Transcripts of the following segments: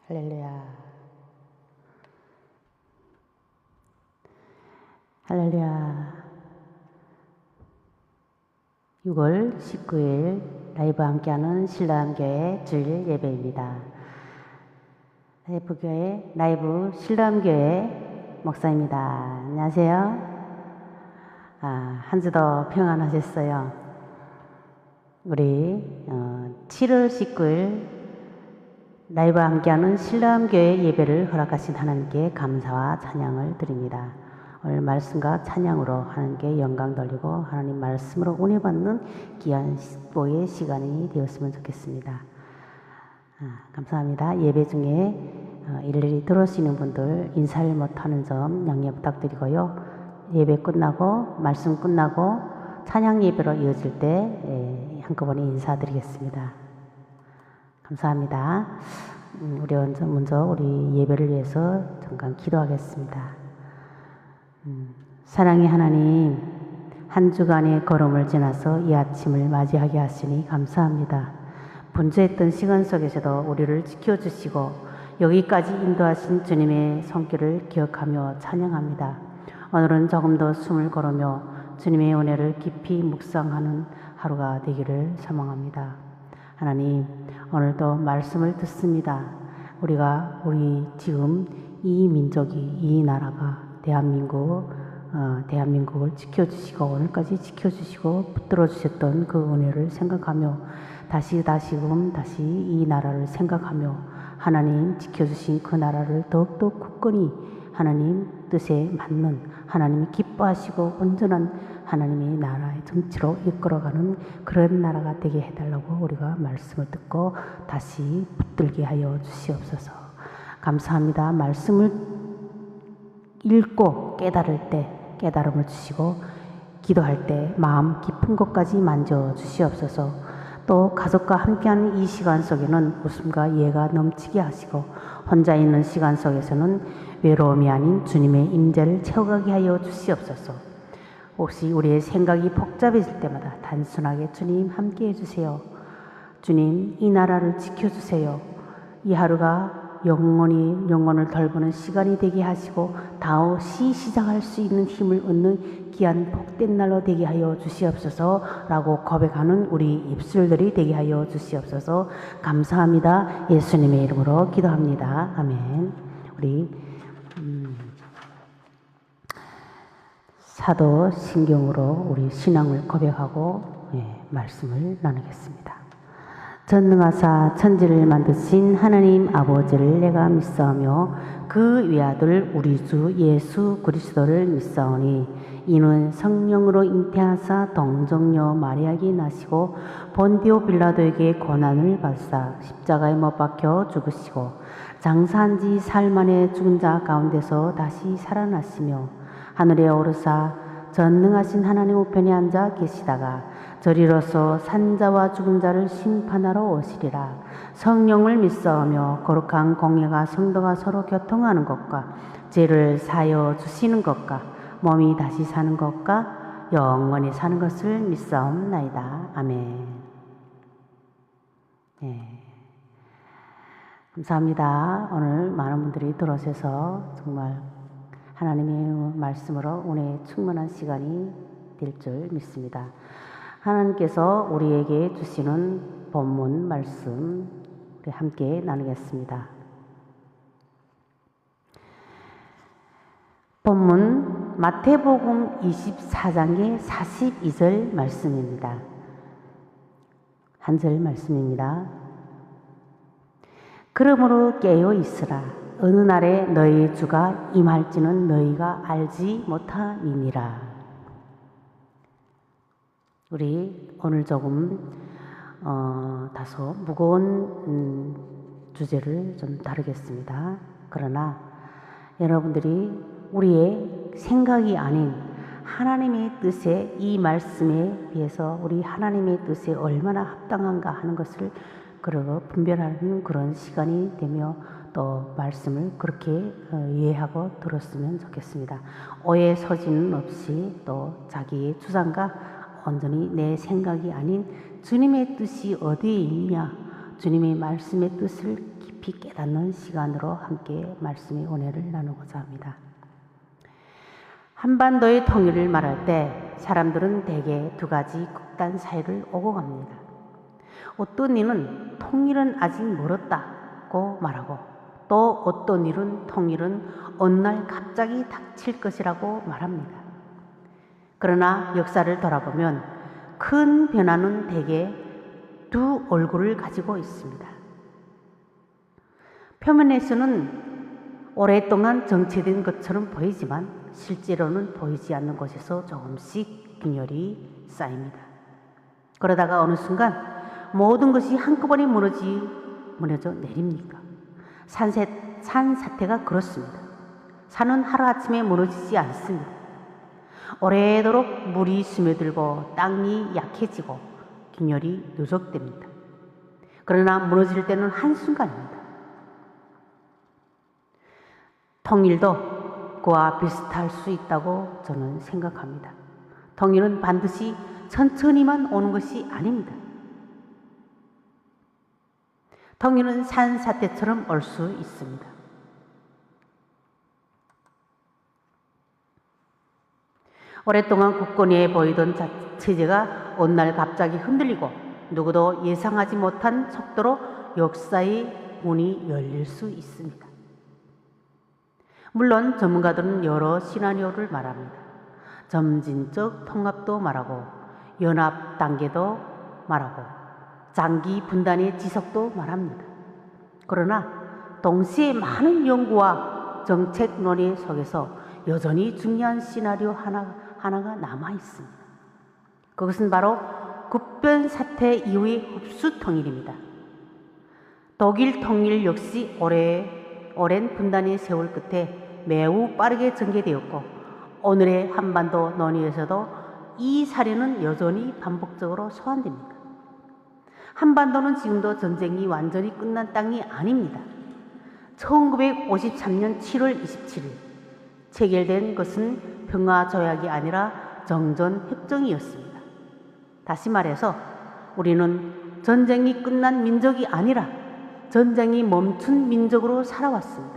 할렐루야. 할렐루야. 6월 19일 라이브 함께하는 신라함교회 주일 예배입니다. 라이브교회 라이브 신라함교회 목사입니다. 안녕하세요. 한 주 더 평안하셨어요. 우리 7월 19일 라이브 함께하는 신라함교회 예배를 허락하신 하나님께 감사와 찬양을 드립니다. 오늘 말씀과 찬양으로 하나님께 영광 돌리고 하나님 말씀으로 은혜 받는 귀한 식보의 시간이 되었으면 좋겠습니다. 감사합니다. 예배 중에 일일이 들어오시는 분들 인사를 못하는 점 양해 부탁드리고요. 예배 끝나고 말씀 끝나고 찬양 예배로 이어질 때 한꺼번에 인사드리겠습니다. 감사합니다. 우리 먼저 우리 예배를 위해서 잠깐 기도하겠습니다. 사랑의 하나님, 한 주간의 걸음을 지나서 이 아침을 맞이하게 하시니 감사합니다. 분주했던 시간 속에서도 우리를 지켜주시고 여기까지 인도하신 주님의 손길을 기억하며 찬양합니다. 오늘은 조금 더 숨을 고르며 주님의 은혜를 깊이 묵상하는 하루가 되기를 소망합니다. 하나님, 오늘도 말씀을 듣습니다. 우리 지금 이 민족이, 이 나라가 대한민국을 지켜주시고 오늘까지 지켜주시고 붙들어 주셨던 그 은혜를 생각하며 다시 이 나라를 생각하며 하나님 지켜주신 그 나라를 더욱더 굳건히 하나님 뜻에 맞는 하나님이 기뻐하시고 온전한 하나님의 나라의 정치로 이끌어가는 그런 나라가 되게 해달라고 우리가 말씀을 듣고 다시 붙들게 하여 주시옵소서. 감사합니다. 말씀을 읽고 깨달을 때 깨달음을 주시고 기도할 때 마음 깊은 곳까지 만져 주시옵소서. 또 가족과 함께하는 이 시간 속에는 웃음과 이해가 넘치게 하시고 혼자 있는 시간 속에서는 외로움이 아닌 주님의 임재를 채워가게 하여 주시옵소서. 혹시 우리의 생각이 복잡해질 때마다 단순하게 주님 함께 해주세요. 주님 이 나라를 지켜주세요. 이 하루가 영혼을 돌보는 시간이 되게 하시고 다시 시작할 수 있는 힘을 얻는 귀한 복된 날로 되게 하여 주시옵소서 라고 고백하는 우리 입술들이 되게 하여 주시옵소서. 감사합니다. 예수님의 이름으로 기도합니다. 아멘. 우리 사도 신경으로 우리 신앙을 고백하고 말씀을 나누겠습니다. 전능하사 천지를 만드신 하나님 아버지를 내가 믿사오며 그 외아들 우리 주 예수 그리스도를 믿사오니 이는 성령으로 잉태하사 동정녀 마리아에게 나시고 본디오 빌라도에게 고난을 받사 십자가에 못 박혀 죽으시고 장사한 지 사흘 만에 죽은 자 가운데서 다시 살아나시며 하늘에 오르사 전능하신 하나님 우편에 앉아 계시다가 저리로서 산자와 죽은 자를 심판하러 오시리라. 성령을 믿사오며 거룩한 공예가 성도가 서로 교통하는 것과 죄를 사여 주시는 것과 몸이 다시 사는 것과 영원히 사는 것을 믿사옵나이다. 아멘. 감사합니다. 오늘 많은 분들이 들어오셔서 정말 하나님의 말씀으로 은혜에 충만한 시간이 될 줄 믿습니다. 하나님께서 우리에게 주시는 본문 말씀 우리 함께 나누겠습니다. 본문 마태복음 24장의 42절 말씀입니다. 한 절 말씀입니다. 그러므로 깨어 있으라. 어느 날에 너희 주가 임할지는 너희가 알지 못하니라. 우리 오늘 조금 다소 무거운 주제를 좀 다루겠습니다. 그러나 여러분들이 우리의 생각이 아닌 하나님의 뜻에 이 말씀에 비해서 우리 하나님의 뜻에 얼마나 합당한가 하는 것을 분별하는 그런 시간이 되며 또 말씀을 그렇게 이해하고 들었으면 좋겠습니다. 오해 소지는 없이 또 자기의 주장과 온전히 내 생각이 아닌 주님의 뜻이 어디에 있냐, 주님의 말씀의 뜻을 깊이 깊이 깨닫는 시간으로 함께 말씀의 은혜를 나누고자 합니다. 한반도의 통일을 말할 때 사람들은 대개 두 가지 극단 사이를 오고 갑니다. 어떤 이는 통일은 아직 멀었다고 말하고, 또 어떤 일은 통일은 어느 날 갑자기 닥칠 것이라고 말합니다. 그러나 역사를 돌아보면 큰 변화는 대개 두 얼굴을 가지고 있습니다. 표면에서는 오랫동안 정체된 것처럼 보이지만 실제로는 보이지 않는 곳에서 조금씩 균열이 쌓입니다. 그러다가 어느 순간 모든 것이 한꺼번에 무너져 내립니까? 산사태가 그렇습니다. 산은 하루아침에 무너지지 않습니다. 오래도록 물이 스며들고 땅이 약해지고 균열이 누적됩니다. 그러나 무너질 때는 한순간입니다. 통일도 그와 비슷할 수 있다고 저는 생각합니다. 통일은 반드시 천천히만 오는 것이 아닙니다. 통일은 산사태처럼 올 수 있습니다. 오랫동안 굳건해 보이던 체제가 어느 날 갑자기 흔들리고 누구도 예상하지 못한 속도로 역사의 문이 열릴 수 있습니다. 물론 전문가들은 여러 시나리오를 말합니다. 점진적 통합도 말하고 연합 단계도 말하고 장기 분단의 지속도 말합니다. 그러나 동시에 많은 연구와 정책 논의 속에서 여전히 중요한 시나리오 하나가 남아 있습니다. 그것은 바로 국변 사태 이후의 흡수 통일입니다. 독일 통일 역시 오랜 분단의 세월 끝에 매우 빠르게 전개되었고, 오늘의 한반도 논의에서도 이 사례는 여전히 반복적으로 소환됩니다. 한반도는 지금도 전쟁이 완전히 끝난 땅이 아닙니다. 1953년 7월 27일 체결된 것은 평화조약이 아니라 정전협정이었습니다. 다시 말해서 우리는 전쟁이 끝난 민족이 아니라 전쟁이 멈춘 민족으로 살아왔습니다.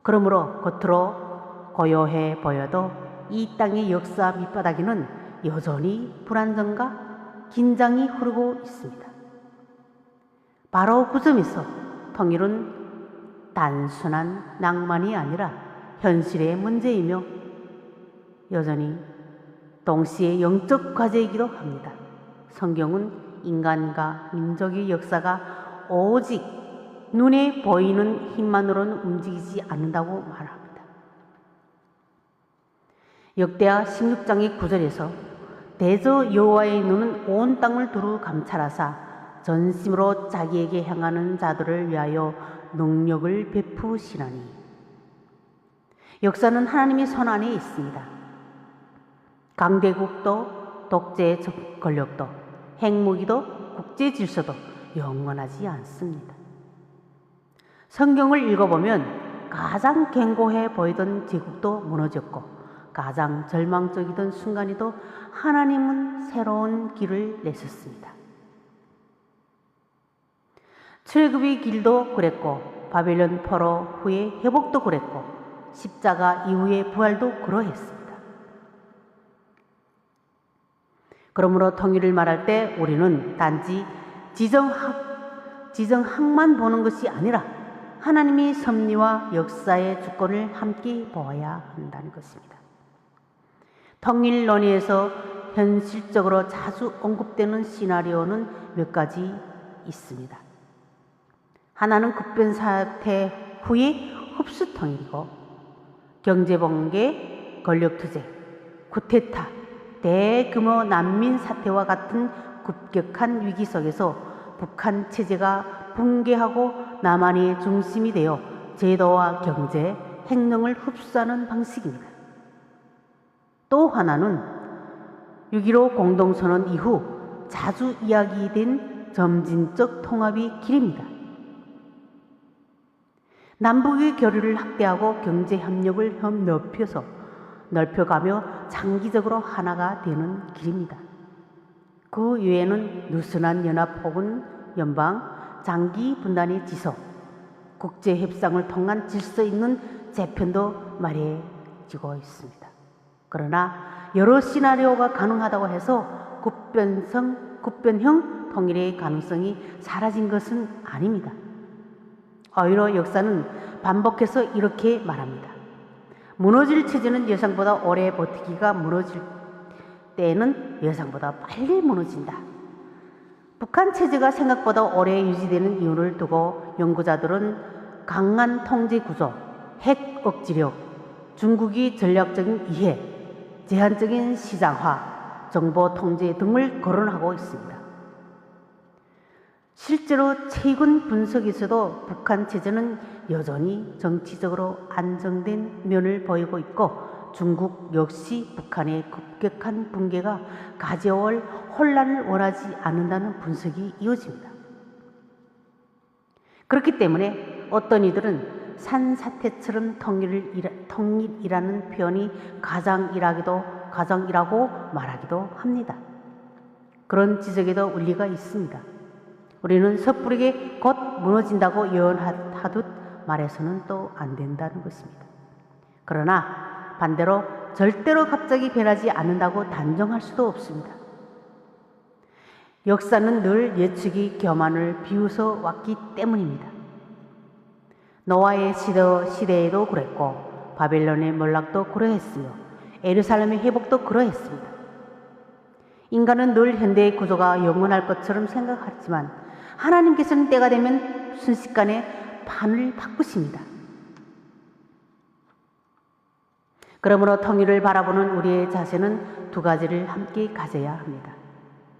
그러므로 겉으로 고요해 보여도 이 땅의 역사 밑바닥에는 여전히 불안정과 긴장이 흐르고 있습니다. 바로 그 점에서 통일은 단순한 낭만이 아니라 현실의 문제이며 여전히 동시에 영적 과제이기도 합니다. 성경은 인간과 민족의 역사가 오직 눈에 보이는 힘만으로는 움직이지 않는다고 말합니다. 역대하 16장의 9절에서 대저 여호와의 눈은 온 땅을 두루 감찰하사 전심으로 자기에게 향하는 자들을 위하여 능력을 베푸시나니. 역사는 하나님의 손 안에 있습니다. 강대국도 독재 권력도 핵무기도 국제 질서도 영원하지 않습니다. 성경을 읽어보면 가장 견고해 보이던 제국도 무너졌고 가장 절망적이던 순간에도 하나님은 새로운 길을 내셨습니다. 출애굽의 길도 그랬고 바벨론 포로 후의 회복도 그랬고 십자가 이후의 부활도 그러했습니다. 그러므로 통일을 말할 때 우리는 단지 지정학만 보는 것이 아니라 하나님의 섭리와 역사의 주권을 함께 보아야 한다는 것입니다. 통일 논의에서 현실적으로 자주 언급되는 시나리오는 몇 가지 있습니다. 하나는 국변 사태 후의 흡수 통일이고, 경제붕괴, 권력투쟁, 쿠데타, 대규모 난민 사태와 같은 급격한 위기 속에서 북한 체제가 붕괴하고 남한이 중심이 되어 제도와 경제, 행정을 흡수하는 방식입니다. 또 하나는 6.15 공동선언 이후 자주 이야기된 점진적 통합의 길입니다. 남북의 교류를 확대하고 경제 협력을 넓혀가며 장기적으로 하나가 되는 길입니다. 그 외에는 느슨한 연합 혹은 연방, 장기 분단의 지소, 국제 협상을 통한 질서 있는 재편도 마련해지고 있습니다. 그러나 여러 시나리오가 가능하다고 해서 국변형 통일의 가능성이 사라진 것은 아닙니다. 오히려 역사는 반복해서 이렇게 말합니다. 무너질 체제는 예상보다 오래 버티기가 무너질 때에는 예상보다 빨리 무너진다. 북한 체제가 생각보다 오래 유지되는 이유를 두고 연구자들은 강한 통제 구조, 핵 억지력, 중국이 전략적인 이해, 제한적인 시장화, 정보 통제 등을 거론하고 있습니다. 실제로 최근 분석에서도 북한 체제는 여전히 정치적으로 안정된 면을 보이고 있고 중국 역시 북한의 급격한 붕괴가 가져올 혼란을 원하지 않는다는 분석이 이어집니다. 그렇기 때문에 어떤 이들은 산사태처럼 통일이라는 표현이 가장이라고 말하기도 합니다. 그런 지적에도 일리가 있습니다. 우리는 섣부르게 곧 무너진다고 예언하듯 말해서는 또 안 된다는 것입니다. 그러나 반대로 절대로 갑자기 변하지 않는다고 단정할 수도 없습니다. 역사는 늘 예측이 교만을 비웃어 왔기 때문입니다. 노아의 시대에도 그랬고 바벨론의 몰락도 그러했으며 예루살렘의 회복도 그러했습니다. 인간은 늘 현대의 구조가 영원할 것처럼 생각하지만 하나님께서는 때가 되면 순식간에 판을 바꾸십니다. 그러므로 통일을 바라보는 우리의 자세는 두 가지를 함께 가져야 합니다.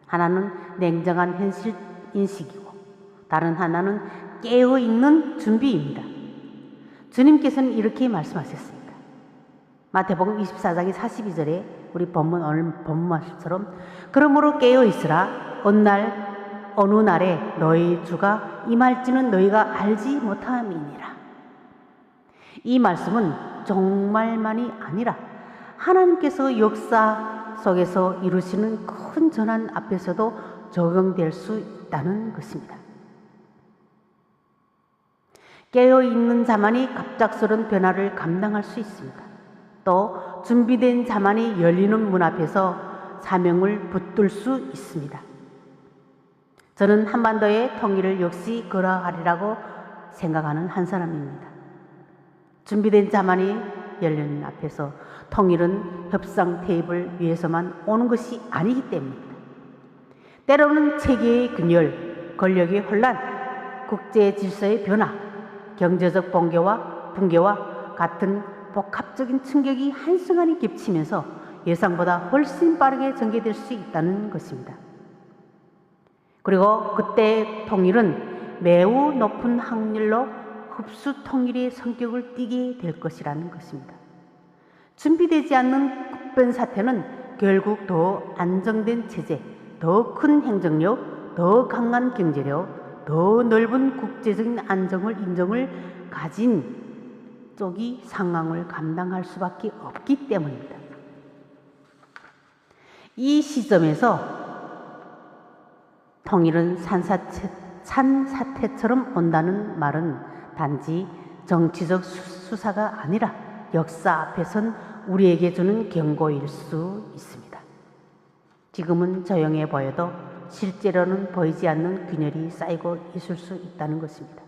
하나는 냉정한 현실 인식이고 다른 하나는 깨어있는 준비입니다. 주님께서는 이렇게 말씀하셨습니다. 마태복음 24장 42절에 우리 오늘 본문 말씀처럼 그러므로 깨어있으라 어느 날에 너희 주가 임할지는 너희가 알지 못함이니라. 이 말씀은 정말만이 아니라 하나님께서 역사 속에서 이루시는 큰 전환 앞에서도 적용될 수 있다는 것입니다. 깨어있는 자만이 갑작스러운 변화를 감당할 수 있습니다. 또 준비된 자만이 열리는 문 앞에서 사명을 붙들 수 있습니다. 저는 한반도의 통일을 역시 그러하리라고 생각하는 한 사람입니다. 준비된 자만이 열리는 앞에서 통일은 협상 테이블 위에서만 오는 것이 아니기 때문입니다. 때로는 체계의 균열, 권력의 혼란, 국제 질서의 변화, 경제적 붕괴와 같은 복합적인 충격이 한순간에 겹치면서 예상보다 훨씬 빠르게 전개될 수 있다는 것입니다. 그리고 그때 통일은 매우 높은 확률로 흡수 통일의 성격을 띠게 될 것이라는 것입니다. 준비되지 않는 국변 사태는 결국 더 안정된 체제, 더 큰 행정력, 더 강한 경제력, 더 넓은 국제적인 인정을 가진 쪽이 상황을 감당할 수밖에 없기 때문입니다. 이 시점에서 통일은 산사태처럼 온다는 말은 단지 정치적 수사가 아니라 역사 앞에 선 우리에게 주는 경고일 수 있습니다. 지금은 조용해 보여도 실제로는 보이지 않는 균열이 쌓이고 있을 수 있다는 것입니다.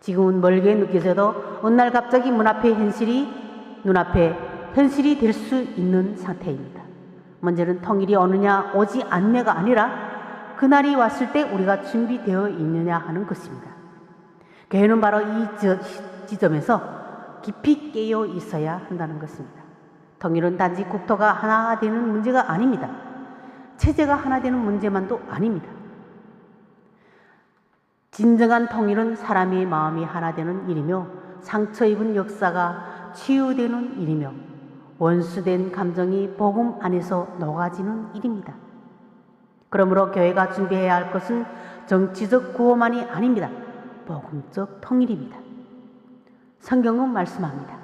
지금은 멀게 느껴져도 어느 날 갑자기 눈앞에 현실이 될 수 있는 상태입니다. 문제는 통일이 오느냐 오지 않느냐가 아니라 그날이 왔을 때 우리가 준비되어 있느냐 하는 것입니다. 교회는 바로 이 지점에서 깊이 깨어 있어야 한다는 것입니다. 통일은 단지 국토가 하나가 되는 문제가 아닙니다. 체제가 하나 되는 문제만도 아닙니다. 진정한 통일은 사람의 마음이 하나 되는 일이며 상처 입은 역사가 치유되는 일이며 원수된 감정이 복음 안에서 녹아지는 일입니다. 그러므로 교회가 준비해야 할 것은 정치적 구호만이 아닙니다. 복음적 통일입니다. 성경은 말씀합니다.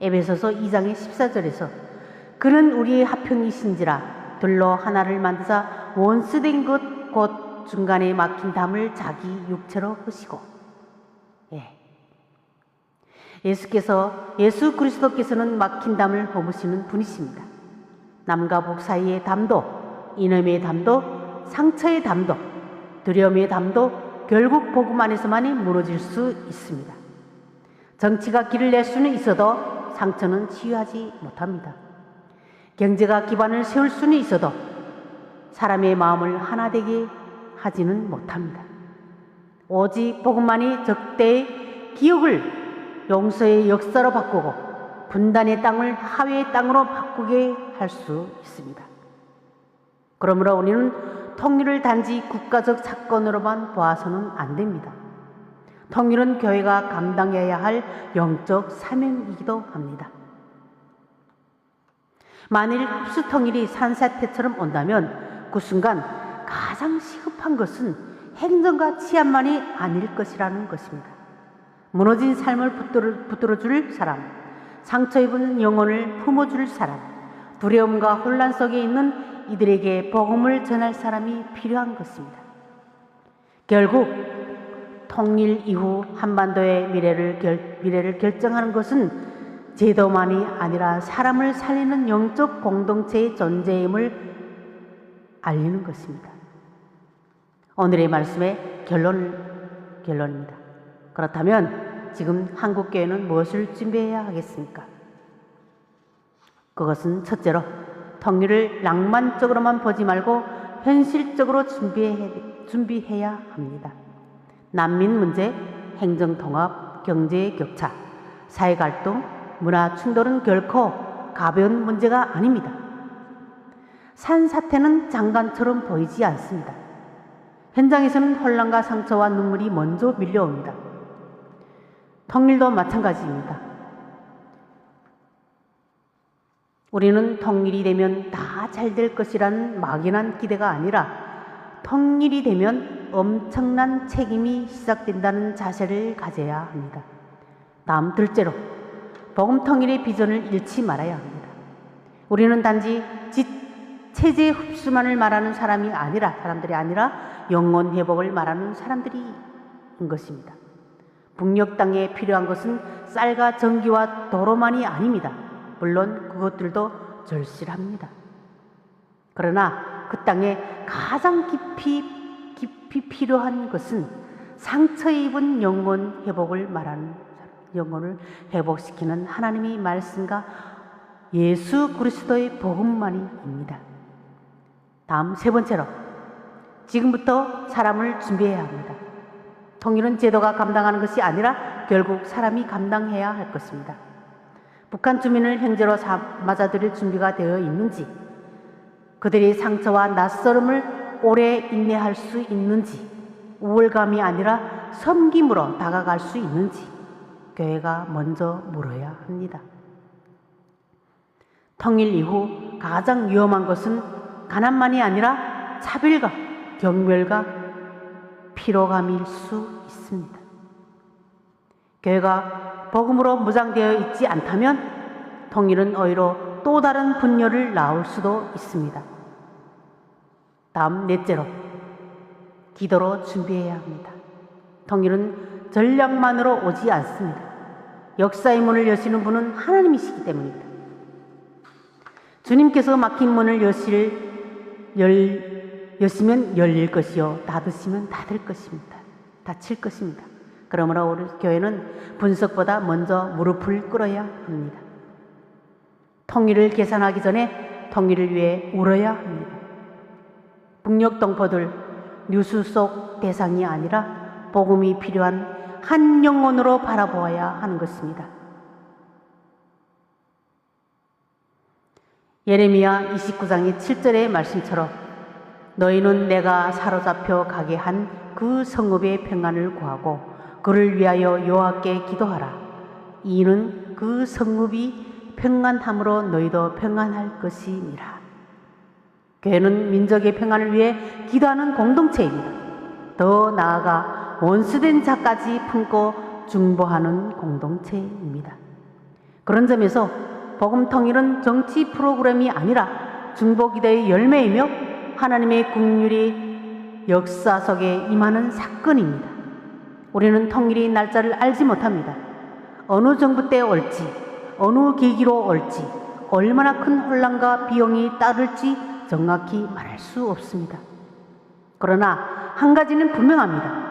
에베소서 2장의 14절에서 그는 우리의 화평이신지라 둘로 하나를 만드사 원수된 것 곧 중간에 막힌 담을 자기 육체로 흐시고, 예수 그리스도께서는 막힌 담을 허무시는 분이십니다. 남과 북 사이의 담도, 이념의 담도, 상처의 담도, 두려움의 담도 결국 복음 안에서만이 무너질 수 있습니다. 정치가 길을 낼 수는 있어도 상처는 치유하지 못합니다. 경제가 기반을 세울 수는 있어도 사람의 마음을 하나 되게 하지는 못합니다. 오직 복음만이 적대의 기억을 용서의 역사로 바꾸고 분단의 땅을 화해의 땅으로 바꾸게 할 수 있습니다. 그러므로 우리는 통일을 단지 국가적 사건으로만 보아서는 안 됩니다. 통일은 교회가 감당해야 할 영적 사명이기도 합니다. 만일 흡수 통일이 산사태처럼 온다면 그 순간 가장 시급한 것은 행정과 치안만이 아닐 것이라는 것입니다. 무너진 삶을 붙들어줄 사람, 상처 입은 영혼을 품어줄 사람, 두려움과 혼란 속에 있는 이들에게 복음을 전할 사람이 필요한 것입니다. 결국 통일 이후 한반도의 미래를 결정하는 것은 제도만이 아니라 사람을 살리는 영적 공동체의 존재임을 알리는 것입니다. 오늘의 말씀의 결론입니다. 그렇다면 지금 한국교회는 무엇을 준비해야 하겠습니까? 그것은 첫째로 통일을 낭만적으로만 보지 말고 현실적으로 준비해야 합니다. 난민 문제, 행정통합, 경제의 격차, 사회갈등, 문화충돌은 결코 가벼운 문제가 아닙니다. 산사태는 장관처럼 보이지 않습니다. 현장에서는 혼란과 상처와 눈물이 먼저 밀려옵니다. 통일도 마찬가지입니다. 우리는 통일이 되면 다 잘 될 것이라는 막연한 기대가 아니라 통일이 되면 엄청난 책임이 시작된다는 자세를 가져야 합니다. 다음 둘째로 복음 통일의 비전을 잃지 말아야 합니다. 우리는 단지 체제 흡수만을 말하는 사람들이 아니라 영혼 회복을 말하는 사람들인 것입니다. 북녘 땅에 필요한 것은 쌀과 전기와 도로만이 아닙니다. 물론 그것들도 절실합니다. 그러나 그 땅에 가장 깊이 필요한 것은 상처 입은 영혼 회복을 말하는 영혼을 회복시키는 하나님의 말씀과 예수 그리스도의 복음만입니다. 다음 세 번째로 지금부터 사람을 준비해야 합니다. 통일은 제도가 감당하는 것이 아니라 결국 사람이 감당해야 할 것입니다. 북한 주민을 형제로 맞아들일 준비가 되어 있는지, 그들의 상처와 낯설음을 오래 인내할 수 있는지, 우월감이 아니라 섬김으로 다가갈 수 있는지 교회가 먼저 물어야 합니다. 통일 이후 가장 위험한 것은 가난만이 아니라 차별과 경멸과 피로감일 수 있습니다. 교회가 복음으로 무장되어 있지 않다면 통일은 오히려 또 다른 분열을 낳을 수도 있습니다. 다음 넷째로 기도로 준비해야 합니다. 통일은 전략만으로 오지 않습니다. 역사의 문을 여시는 분은 하나님이시기 때문입니다. 주님께서 막힌 문을 여시면 열릴 것이요 닫으시면 닫을 것입니다. 닫힐 것입니다. 그러므로 우리 교회는 분석보다 먼저 무릎을 꿇어야 합니다. 통일을 계산하기 전에 통일을 위해 울어야 합니다. 북녘 동포들 뉴스 속 대상이 아니라 복음이 필요한 한 영혼으로 바라보아야 하는 것입니다. 예레미야 29장의 7절의 말씀처럼 너희는 내가 사로잡혀 가게 한 그 성읍의 평안을 구하고 그를 위하여 여호와께 기도하라. 이는 그 성읍이 평안함으로 너희도 평안할 것이니라. 교회는 민족의 평안을 위해 기도하는 공동체입니다. 더 나아가 원수된 자까지 품고 중보하는 공동체입니다. 그런 점에서 복음 통일은 정치 프로그램이 아니라 중보 기도의 열매이며 하나님의 긍휼이 역사 속에 임하는 사건입니다. 우리는 통일의 날짜를 알지 못합니다. 어느 정부 때 올지, 어느 계기로 올지, 얼마나 큰 혼란과 비용이 따를지 정확히 말할 수 없습니다. 그러나 한 가지는 분명합니다.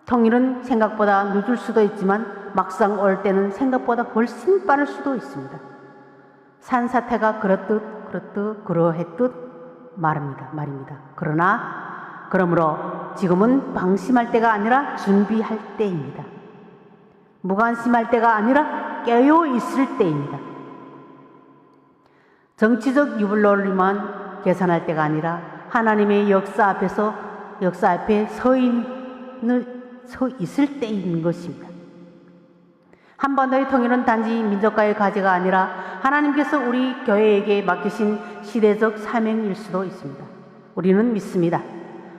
통일은 생각보다 늦을 수도 있지만 막상 올 때는 생각보다 훨씬 빠를 수도 있습니다. 산사태가 그렇듯 그러했듯 말입니다. 그러므로 지금은 방심할 때가 아니라 준비할 때입니다. 무관심할 때가 아니라 깨어 있을 때입니다. 정치적 유불로만 계산할 때가 아니라 하나님의 역사 앞에 서 있을 때인 것입니다. 한반도의 통일은 단지 민족과의 과제가 아니라 하나님께서 우리 교회에게 맡기신 시대적 사명일 수도 있습니다. 우리는 믿습니다.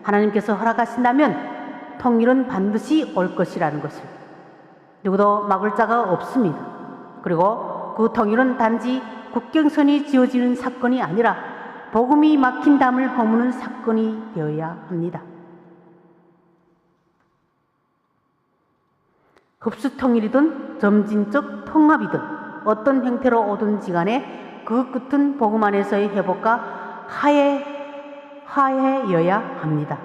하나님께서 허락하신다면 통일은 반드시 올 것이라는 것을. 누구도 막을 자가 없습니다. 그리고 그 통일은 단지 국경선이 지어지는 사건이 아니라 복음이 막힌 담을 허무는 사건이 되어야 합니다. 흡수통일이든 점진적 통합이든 어떤 형태로 오든지 간에 그 끝은 복음 안에서의 회복과 화해여야 합니다.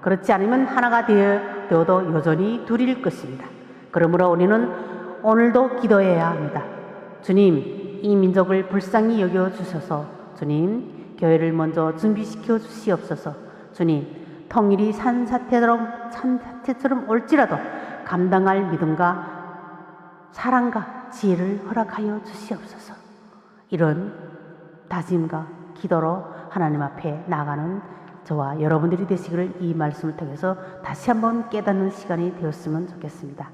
그렇지 않으면 하나가 되어도 여전히 둘일 것입니다. 그러므로 우리는 오늘도 기도해야 합니다. 주님, 이 민족을 불쌍히 여겨주셔서 주님, 교회를 먼저 준비시켜 주시옵소서. 주님, 통일이 산사태처럼 올지라도 감당할 믿음과 사랑과 지혜를 허락하여 주시옵소서. 이런 다짐과 기도로 하나님 앞에 나가는 저와 여러분들이 되시기를 이 말씀을 통해서 다시 한번 깨닫는 시간이 되었으면 좋겠습니다.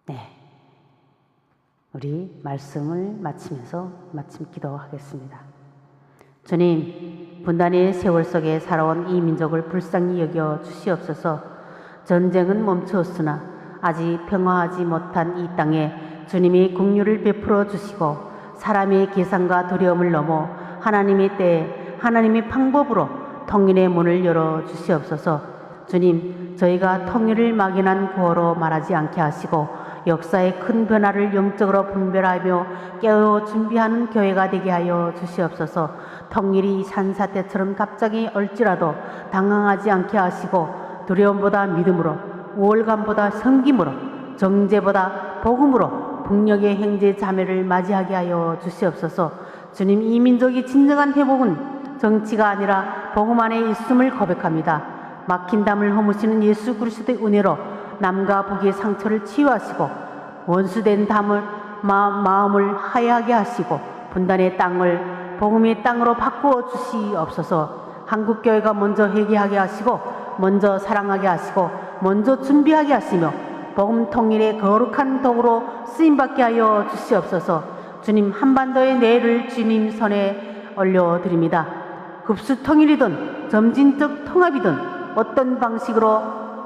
네, 우리 말씀을 마치면서 마침 기도하겠습니다. 주님, 분단의 세월 속에 살아온 이 민족을 불쌍히 여겨 주시옵소서. 전쟁은 멈추었으나 아직 평화하지 못한 이 땅에 주님이 긍휼을 베풀어 주시고 사람의 계산과 두려움을 넘어 하나님의 때에 하나님의 방법으로 통일의 문을 열어 주시옵소서. 주님, 저희가 통일을 막연한 구호로 말하지 않게 하시고 역사의 큰 변화를 영적으로 분별하며 깨어 준비하는 교회가 되게 하여 주시옵소서. 통일이 산사태처럼 갑자기 올지라도 당황하지 않게 하시고 두려움보다 믿음으로, 우월감보다 섬김으로, 정죄보다 복음으로 북녘의 형제 자매를 맞이하게 하여 주시옵소서. 주님, 이 민족이 진정한 회복은 정치가 아니라 복음 안에 있음을 고백합니다. 막힌 담을 허무시는 예수 그리스도의 은혜로 남과 북의 상처를 치유하시고 원수된 마음을 하야하게 하시고 분단의 땅을 복음의 땅으로 바꾸어 주시옵소서. 한국교회가 먼저 회개하게 하시고 먼저 사랑하게 하시고 먼저 준비하게 하시며 복음 통일의 거룩한 도구로 쓰임받게 하여 주시옵소서. 주님, 한반도의 내일을 주님 손에 올려드립니다. 흡수통일이든 점진적 통합이든 어떤 방식으로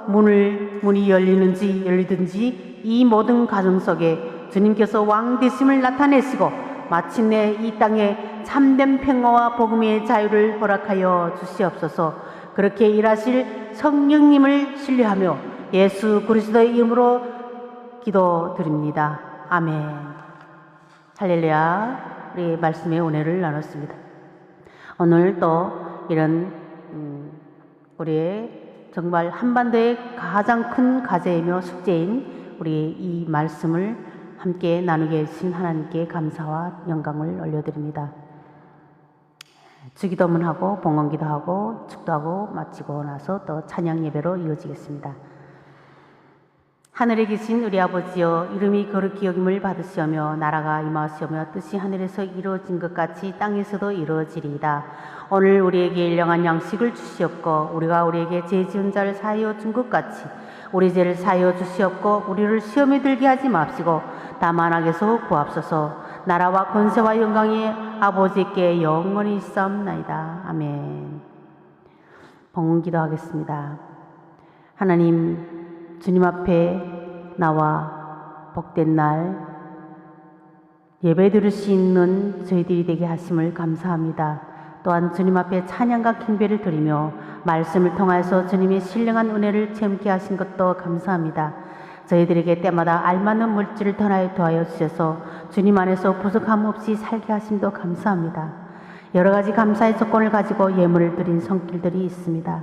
문이 열리든지 이 모든 과정 속에 주님께서 왕되심을 나타내시고 마침내 이 땅에 참된 평화와 복음의 자유를 허락하여 주시옵소서. 그렇게 일하실 성령님을 신뢰하며 예수 그리스도의 이름으로 기도드립니다. 아멘. 할렐루야. 우리 말씀의 은혜를 나눴습니다. 오늘 또 이런 우리의 정말 한반도의 가장 큰 과제이며 숙제인 우리 이 말씀을 함께 나누게 해주신 하나님께 감사와 영광을 올려드립니다. 주기도문하고 봉헌기도하고 축도하고 마치고 나서 또 찬양 예배로 이어지겠습니다. 하늘에 계신 우리 아버지여, 이름이 거룩히 여김을 받으시오며 나라가 임하시오며 뜻이 하늘에서 이루어진 것 같이 땅에서도 이루어지리이다. 오늘 우리에게 일용할 양식을 주시옵고 우리가 우리에게 죄 지은 자를 사하여 준 것 같이 우리 죄를 사하여 주시옵고 우리를 시험에 들게 하지 맙시고 다만 악에서 구하옵소서. 나라와 권세와 영광이 아버지께 영원히 있사옵나이다. 아멘. 봉헌기도 하겠습니다. 하나님, 주님 앞에 나와 복된 날 예배 드릴 수 있는 저희들이 되게 하심을 감사합니다. 또한 주님 앞에 찬양과 킹배를 드리며 말씀을 통하여서 주님의 신령한 은혜를 체험케 하신 것도 감사합니다. 저희들에게 때마다 알맞는 물질을 더하여 주셔서 주님 안에서 부족함 없이 살게 하심도 감사합니다. 여러 가지 감사의 조건을 가지고 예물을 드린 손길들이 있습니다.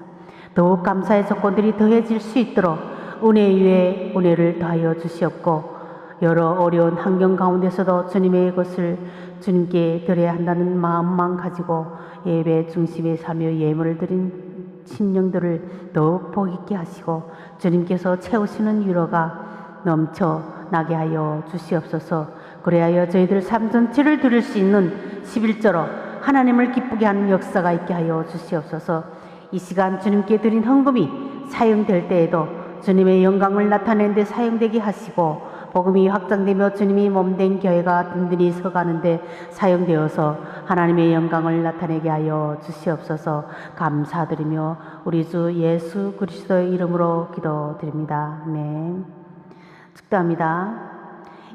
더욱 감사의 조건들이 더해질 수 있도록 은혜 위에 은혜를 더하여 주시옵고, 여러 어려운 환경 가운데서도 주님의 것을 주님께 드려야 한다는 마음만 가지고 예배 중심에 사며 예물을 드린 심령들을 더욱 복 있게 하시고 주님께서 채우시는 위로가 넘쳐나게 하여 주시옵소서. 그래야 저희들 삶 전체를 드릴 수 있는 11조로 하나님을 기쁘게 하는 역사가 있게 하여 주시옵소서. 이 시간 주님께 드린 헌금이 사용될 때에도 주님의 영광을 나타내는 데 사용되게 하시고, 복음이 확장되며 주님이 몸된 교회가 든든히 서가는데 사용되어서 하나님의 영광을 나타내게 하여 주시옵소서. 감사드리며 우리 주 예수 그리스도의 이름으로 기도드립니다. 아멘. 축도합니다.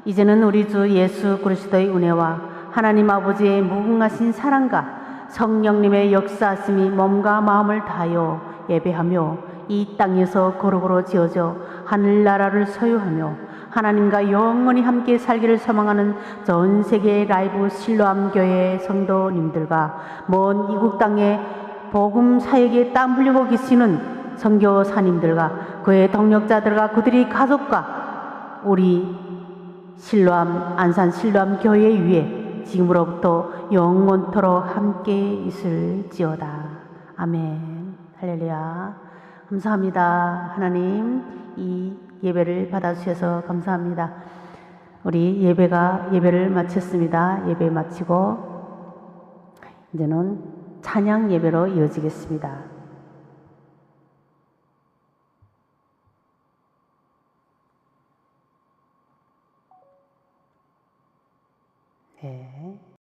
이제는 우리 주 예수 그리스도의 은혜와 하나님 아버지의 무궁하신 사랑과 성령님의 역사하심이 몸과 마음을 다하여 예배하며 이 땅에서 거룩으로 지어져 하늘나라를 소유하며 하나님과 영원히 함께 살기를 소망하는 전 세계 라이브 실로암 교회 성도님들과 먼 이국 땅에 복음 사역에 땀 흘리고 계시는 선교사님들과 그의 동력자들과 그들의 가족과 우리 실로암 안산 실로암 교회 위에 지금으로부터 영원토록 함께 있을지어다. 아멘. 할렐루야. 감사합니다. 하나님, 이 예배를 받아주셔서 감사합니다. 우리 예배를 마쳤습니다. 예배 마치고 이제는 찬양 예배로 이어지겠습니다. 네.